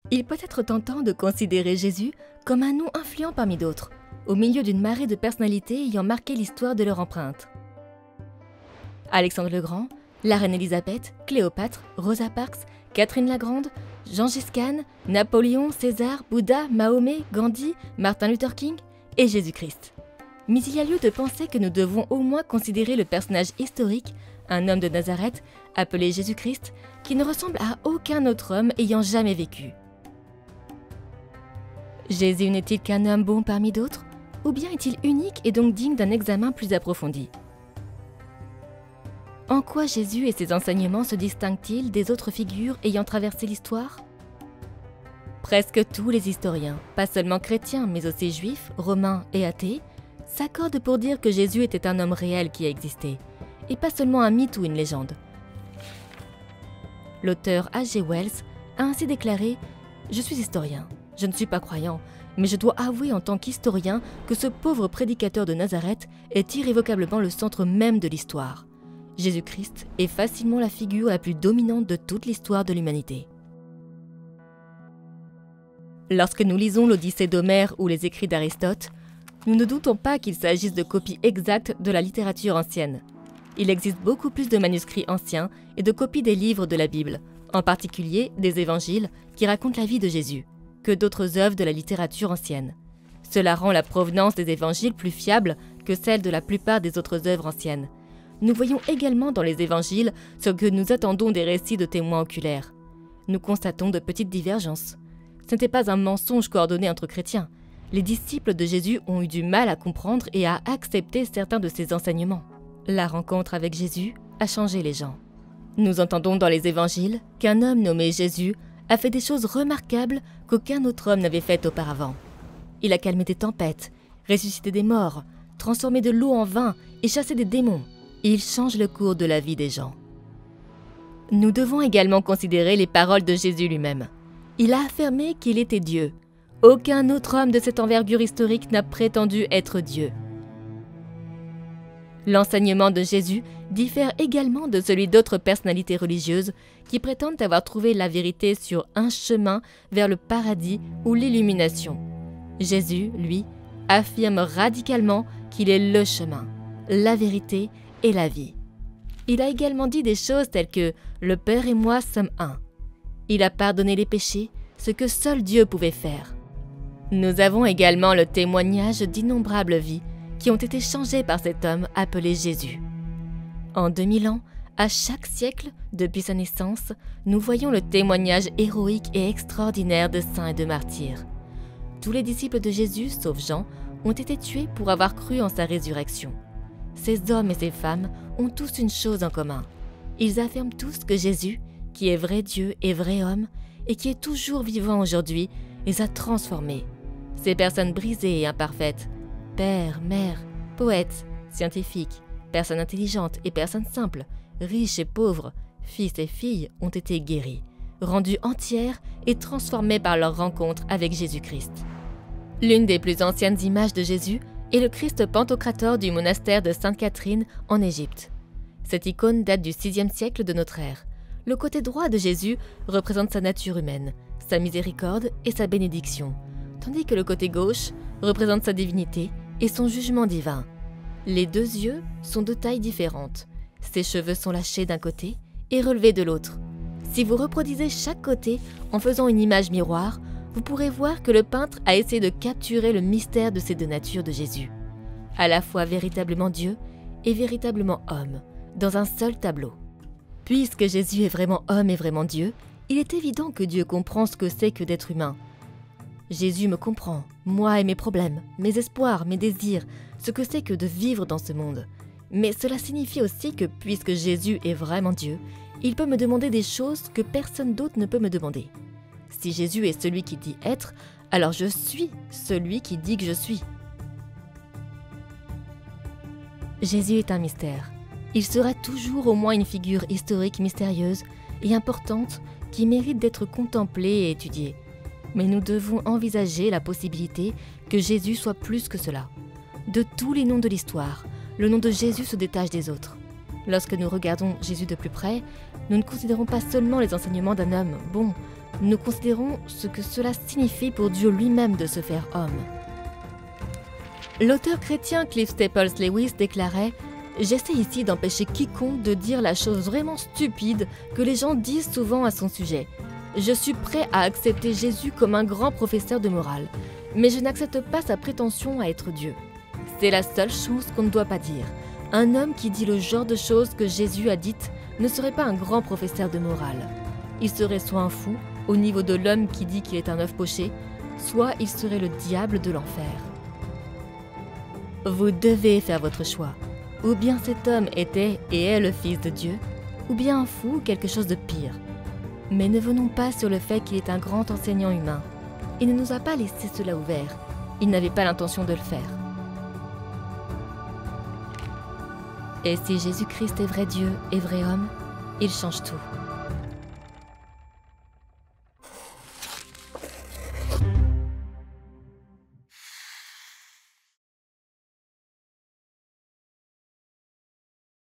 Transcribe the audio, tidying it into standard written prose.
Il peut être tentant de considérer Jésus comme un nom influent parmi d'autres, au milieu d'une marée de personnalités ayant marqué l'histoire de leur empreinte. Alexandre le Grand, la reine Élisabeth, Cléopâtre, Rosa Parks, Catherine la Grande, Gengis Khan, Napoléon, César, Bouddha, Mahomet, Gandhi, Martin Luther King et Jésus-Christ. Mais il y a lieu de penser que nous devons au moins considérer le personnage historique, un homme de Nazareth, appelé Jésus-Christ, qui ne ressemble à aucun autre homme ayant jamais vécu. Jésus n'est-il qu'un homme bon parmi d'autres, ou bien est-il unique et donc digne d'un examen plus approfondi? En quoi Jésus et ses enseignements se distinguent-ils des autres figures ayant traversé l'histoire? Presque tous les historiens, pas seulement chrétiens mais aussi juifs, romains et athées, s'accordent pour dire que Jésus était un homme réel qui a existé, et pas seulement un mythe ou une légende. L'auteur H.G. Wells a ainsi déclaré « Je suis historien, je ne suis pas croyant, mais je dois avouer en tant qu'historien que ce pauvre prédicateur de Nazareth est irrévocablement le centre même de l'histoire. Jésus-Christ est facilement la figure la plus dominante de toute l'histoire de l'humanité. » Lorsque nous lisons l'Odyssée d'Homère ou les écrits d'Aristote, nous ne doutons pas qu'il s'agisse de copies exactes de la littérature ancienne. Il existe beaucoup plus de manuscrits anciens et de copies des livres de la Bible, en particulier des évangiles qui racontent la vie de Jésus, que d'autres œuvres de la littérature ancienne. Cela rend la provenance des évangiles plus fiable que celle de la plupart des autres œuvres anciennes. Nous voyons également dans les évangiles ce que nous attendons des récits de témoins oculaires. Nous constatons de petites divergences. Ce n'était pas un mensonge coordonné entre chrétiens. Les disciples de Jésus ont eu du mal à comprendre et à accepter certains de ses enseignements. La rencontre avec Jésus a changé les gens. Nous entendons dans les évangiles qu'un homme nommé Jésus a fait des choses remarquables qu'aucun autre homme n'avait faites auparavant. Il a calmé des tempêtes, ressuscité des morts, transformé de l'eau en vin et chassé des démons. Il change le cours de la vie des gens. Nous devons également considérer les paroles de Jésus lui-même. Il a affirmé qu'il était Dieu. Aucun autre homme de cette envergure historique n'a prétendu être Dieu. L'enseignement de Jésus diffère également de celui d'autres personnalités religieuses qui prétendent avoir trouvé la vérité sur un chemin vers le paradis ou l'illumination. Jésus, lui, affirme radicalement qu'il est le chemin, la vérité et la vie. Il a également dit des choses telles que « Le Père et moi sommes un ». Il a pardonné les péchés, ce que seul Dieu pouvait faire. Nous avons également le témoignage d'innombrables vies qui ont été changées par cet homme appelé Jésus. En 2000 ans, à chaque siècle, depuis sa naissance, nous voyons le témoignage héroïque et extraordinaire de saints et de martyrs. Tous les disciples de Jésus, sauf Jean, ont été tués pour avoir cru en sa résurrection. Ces hommes et ces femmes ont tous une chose en commun. Ils affirment tous que Jésus, qui est vrai Dieu et vrai homme, et qui est toujours vivant aujourd'hui, les a transformés. Ces personnes brisées et imparfaites, pères, mères, poètes, scientifiques, personnes intelligentes et personnes simples, riches et pauvres, fils et filles ont été guéris, rendus entières et transformés par leur rencontre avec Jésus-Christ. L'une des plus anciennes images de Jésus est le Christ Pantocrator du monastère de Sainte Catherine en Égypte. Cette icône date du VIe siècle de notre ère. Le côté droit de Jésus représente sa nature humaine, sa miséricorde et sa bénédiction, tandis que le côté gauche représente sa divinité et son jugement divin. Les deux yeux sont de tailles différentes. Ses cheveux sont lâchés d'un côté et relevés de l'autre. Si vous reproduisez chaque côté en faisant une image miroir, vous pourrez voir que le peintre a essayé de capturer le mystère de ces deux natures de Jésus, à la fois véritablement Dieu et véritablement homme, dans un seul tableau. Puisque Jésus est vraiment homme et vraiment Dieu, il est évident que Dieu comprend ce que c'est que d'être humain. Jésus me comprend, moi et mes problèmes, mes espoirs, mes désirs, ce que c'est que de vivre dans ce monde. Mais cela signifie aussi que puisque Jésus est vraiment Dieu, il peut me demander des choses que personne d'autre ne peut me demander. Si Jésus est celui qui dit être, alors je suis celui qui dit que je suis. Jésus est un mystère. Il sera toujours au moins une figure historique mystérieuse et importante qui mérite d'être contemplée et étudiée. Mais nous devons envisager la possibilité que Jésus soit plus que cela. De tous les noms de l'histoire, le nom de Jésus se détache des autres. Lorsque nous regardons Jésus de plus près, nous ne considérons pas seulement les enseignements d'un homme bon, nous considérons ce que cela signifie pour Dieu lui-même de se faire homme. L'auteur chrétien Cliff Staples Lewis déclarait « J'essaie ici d'empêcher quiconque de dire la chose vraiment stupide que les gens disent souvent à son sujet. Je suis prêt à accepter Jésus comme un grand professeur de morale, mais je n'accepte pas sa prétention à être Dieu. C'est la seule chose qu'on ne doit pas dire. Un homme qui dit le genre de choses que Jésus a dites ne serait pas un grand professeur de morale. Il serait soit un fou, au niveau de l'homme qui dit qu'il est un œuf poché, soit il serait le diable de l'enfer. Vous devez faire votre choix. Ou bien cet homme était et est le Fils de Dieu, ou bien un fou ou quelque chose de pire. Mais ne venons pas sur le fait qu'il est un grand enseignant humain. Il ne nous a pas laissé cela ouvert. Il n'avait pas l'intention de le faire. Et si Jésus-Christ est vrai Dieu et vrai homme, il change tout.